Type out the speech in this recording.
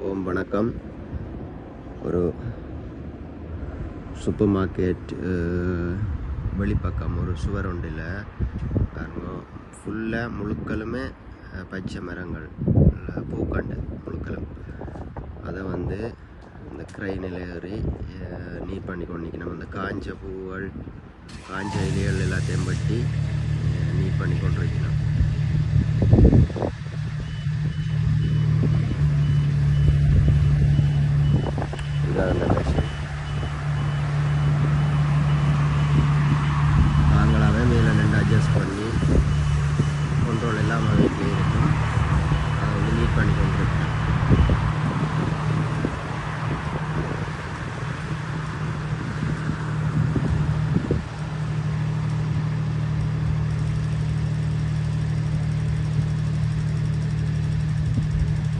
ஓம் வணக்கம். ஒரு super market வெளிப்பக்கம் ஒரு சுவர் ஒன்றில் ஃபுல்லாக முழுக்களுமே பச்சை மரங்கள் பூக்கண்டு முழுக்களும் அதை இந்த கிரைனில் ஏறி நீட் பண்ணி கொண்டிக்கணும். அந்த காஞ்ச பூக்கள் காஞ்ச இலைகள் எல்லாத்தையும் பட்டி நீட் பண்ணி கொண்டிருக்கணும். இதான் அந்த